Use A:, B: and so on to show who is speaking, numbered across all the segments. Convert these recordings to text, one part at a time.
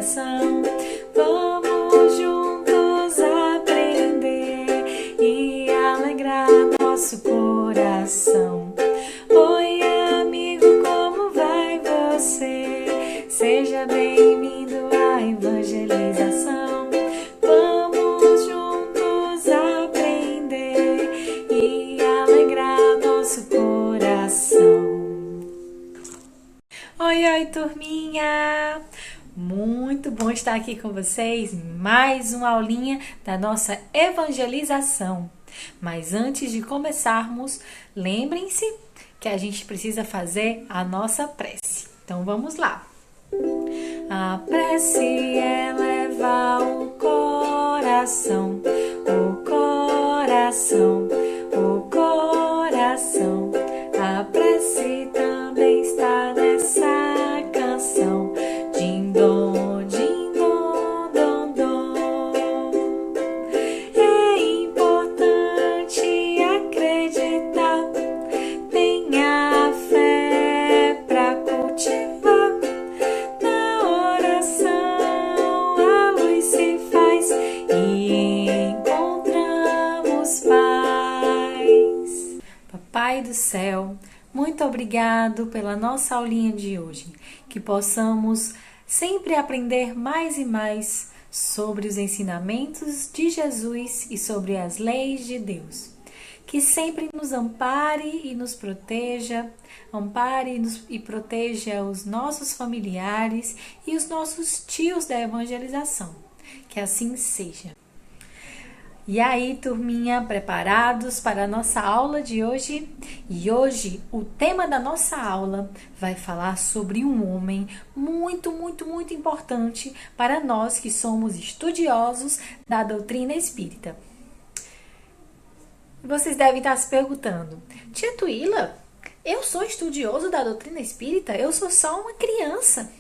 A: evangelização. Vamos juntos aprender e alegrar nosso coração. Oi, amigo, como vai você? Seja bem-vindo à evangelização. Vamos juntos aprender e alegrar nosso coração. Oi, turminha! Muito bom estar aqui com vocês, mais uma aulinha da nossa evangelização. Mas antes de começarmos, lembrem-se que a gente precisa fazer a nossa prece. Então vamos lá. A prece eleva o coração, o coração, o coração. A prece também está nessa canção. Din dom, dom, dom. É importante acreditar, tenha fé pra cultivar. Na oração a luz se faz e encontramos paz. Papai do céu, muito obrigado pela nossa aulinha de hoje. Que possamos sempre aprender mais e mais sobre os ensinamentos de Jesus e sobre as leis de Deus. Que sempre nos ampare e nos proteja, e proteja os nossos familiares e os nossos tios da evangelização. Que assim seja. E aí, turminha, preparados para a nossa aula de hoje? E hoje, o tema da nossa aula vai falar sobre um homem muito importante para nós que somos estudiosos da doutrina espírita. Vocês devem estar se perguntando: Tia Tuila, eu sou estudioso da doutrina espírita? Eu sou só uma criança.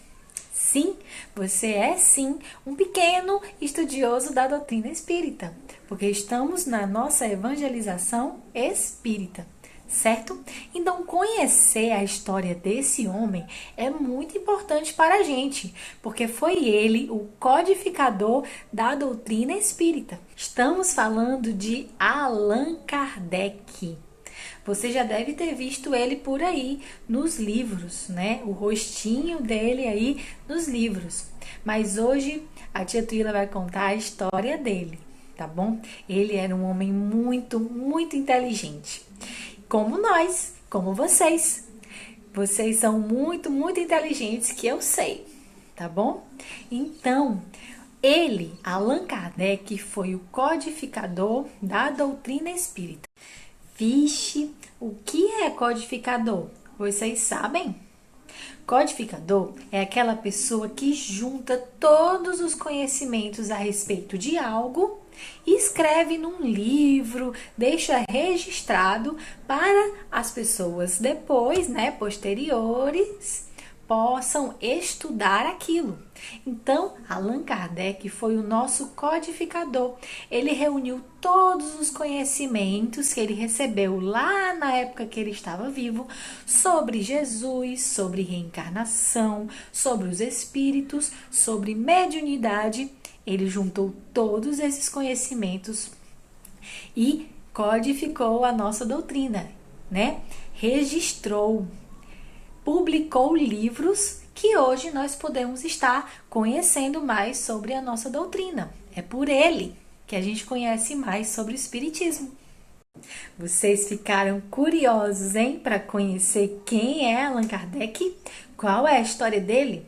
A: Sim, você é sim um pequeno estudioso da doutrina espírita, porque estamos na nossa evangelização espírita, certo? Então, conhecer a história desse homem é muito importante para a gente, porque foi ele o codificador da doutrina espírita. Estamos falando de Allan Kardec. Você já deve ter visto ele por aí nos livros, né? O rostinho dele aí nos livros. Mas hoje a tia Tuila vai contar a história dele, tá bom? Ele era um homem muito inteligente. Como nós, como vocês. Vocês são muito inteligentes, que eu sei, tá bom? Então, ele, Allan Kardec, foi o codificador da doutrina espírita. Vixe, o que é codificador? Vocês sabem? Codificador é aquela pessoa que junta todos os conhecimentos a respeito de algo e escreve num livro, deixa registrado para as pessoas depois, posteriores, possam estudar aquilo. Então, Allan Kardec foi o nosso codificador. Ele reuniu todos os conhecimentos que ele recebeu lá na época que ele estava vivo, sobre Jesus, sobre reencarnação, sobre os espíritos, sobre mediunidade. Ele juntou todos esses conhecimentos e codificou a nossa doutrina, né? Registrou, publicou livros que hoje nós podemos estar conhecendo mais sobre a nossa doutrina. É por ele que a gente conhece mais sobre o espiritismo. Vocês ficaram curiosos, hein, para conhecer quem é Allan Kardec? Qual é a história dele?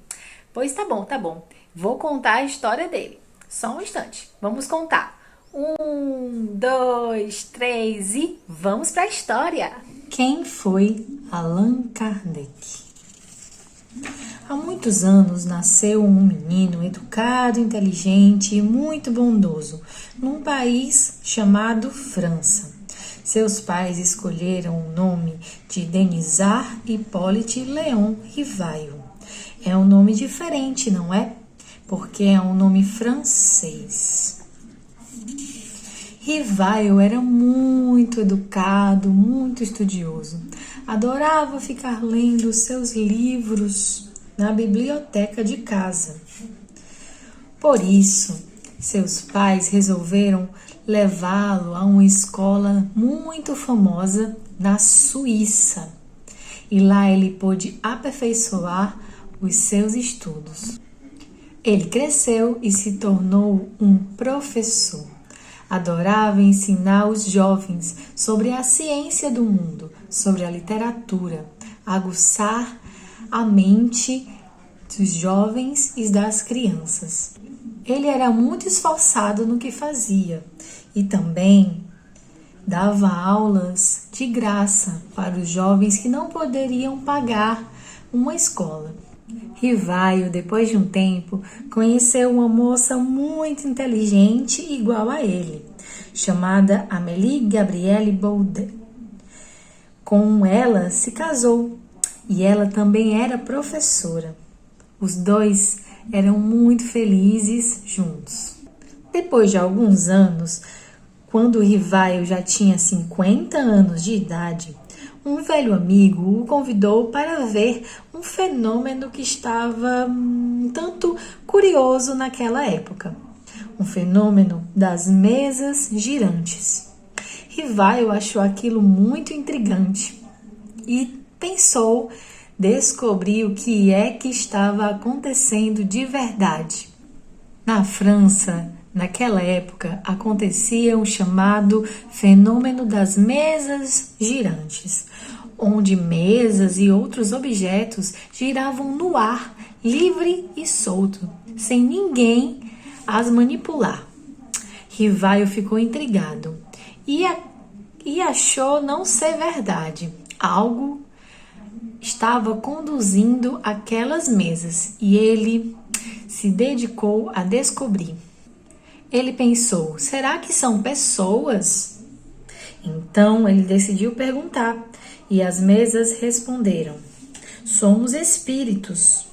A: Pois tá bom. Vou contar a história dele. Só um instante. Vamos contar. 1, 2, 3 e vamos para a história. Quem foi Allan Kardec? Há muitos anos nasceu um menino educado, inteligente e muito bondoso num país chamado França. Seus pais escolheram o nome de Denisard Hippolyte Léon Rivail. É um nome diferente, não é? Porque é um nome francês. Rivail era muito educado, muito estudioso. Adorava ficar lendo seus livros na biblioteca de casa. Por isso, seus pais resolveram levá-lo a uma escola muito famosa na Suíça. E lá ele pôde aperfeiçoar os seus estudos. Ele cresceu e se tornou um professor. Adorava ensinar os jovens sobre a ciência do mundo, sobre a literatura, aguçar a mente dos jovens e das crianças. Ele era muito esforçado no que fazia e também dava aulas de graça para os jovens que não poderiam pagar uma escola. Rivaio, depois de um tempo, conheceu uma moça muito inteligente igual a ele, chamada Amélie Gabrielle Baudet. Com ela se casou e ela também era professora. Os dois eram muito felizes juntos. Depois de alguns anos, quando Rivaio já tinha 50 anos de idade, um velho amigo o convidou para ver um fenômeno que estava um tanto curioso naquela época. Um fenômeno das mesas girantes. Rivaio achou aquilo muito intrigante e pensou descobrir o que é que estava acontecendo de verdade. Na França, naquela época, acontecia o chamado fenômeno das mesas girantes, onde mesas e outros objetos giravam no ar, livre e solto, sem ninguém as manipular. Rivaio ficou intrigado e achou não ser verdade. Algo estava conduzindo aquelas mesas e ele se dedicou a descobrir. Ele pensou, será que são pessoas? Então ele decidiu perguntar e as mesas responderam, somos espíritos.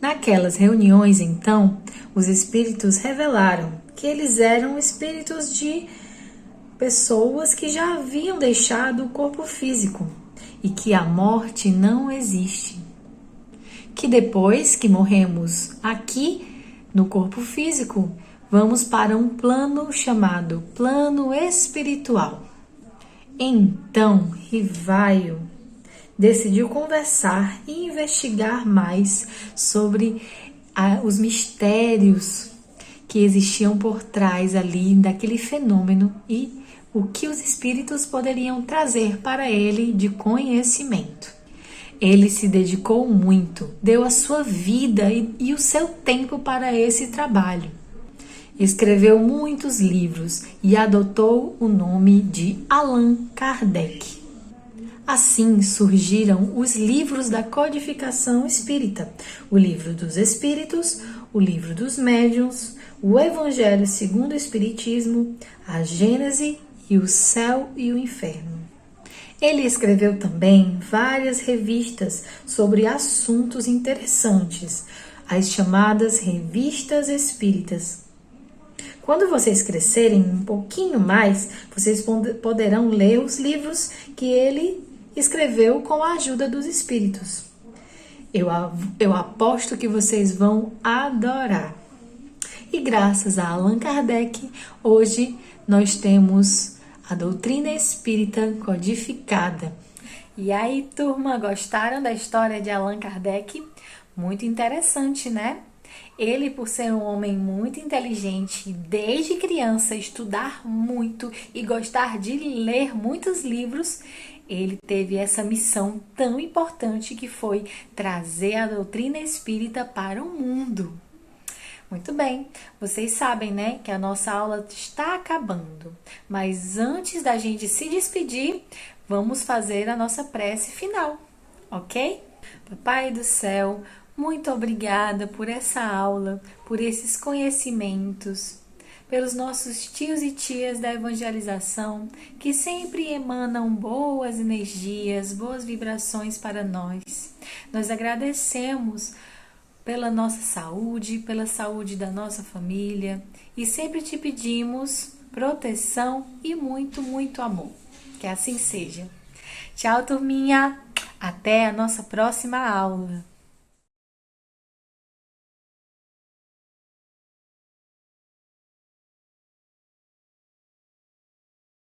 A: Naquelas reuniões, então, os espíritos revelaram que eles eram espíritos de pessoas que já haviam deixado o corpo físico e que a morte não existe. Que depois que morremos aqui no corpo físico, vamos para um plano chamado plano espiritual. Então, Rivaio decidiu conversar e investigar mais sobre os mistérios que existiam por trás ali daquele fenômeno e o que os espíritos poderiam trazer para ele de conhecimento. Ele se dedicou muito, deu a sua vida e o seu tempo para esse trabalho. Escreveu muitos livros e adotou o nome de Allan Kardec. Assim surgiram os livros da codificação espírita, o Livro dos Espíritos, o Livro dos Médiuns, o Evangelho segundo o Espiritismo, a Gênese e o Céu e o Inferno. Ele escreveu também várias revistas sobre assuntos interessantes, as chamadas revistas espíritas. Quando vocês crescerem um pouquinho mais, vocês poderão ler os livros que ele escreveu com a ajuda dos espíritos. Eu aposto que vocês vão adorar. E graças a Allan Kardec, hoje nós temos a doutrina espírita codificada. E aí, turma, gostaram da história de Allan Kardec? Muito interessante, né? Ele, por ser um homem muito inteligente, desde criança estudar muito e gostar de ler muitos livros, ele teve essa missão tão importante que foi trazer a doutrina espírita para o mundo. Muito bem, vocês sabem, né, que a nossa aula está acabando, mas antes da gente se despedir, vamos fazer a nossa prece final, ok? Papai do céu, muito obrigada por essa aula, por esses conhecimentos, pelos nossos tios e tias da evangelização, que sempre emanam boas energias, boas vibrações para nós. Nós agradecemos pela nossa saúde, pela saúde da nossa família e sempre te pedimos proteção e muito, muito amor. Que assim seja. Tchau, turminha! Até a nossa próxima aula!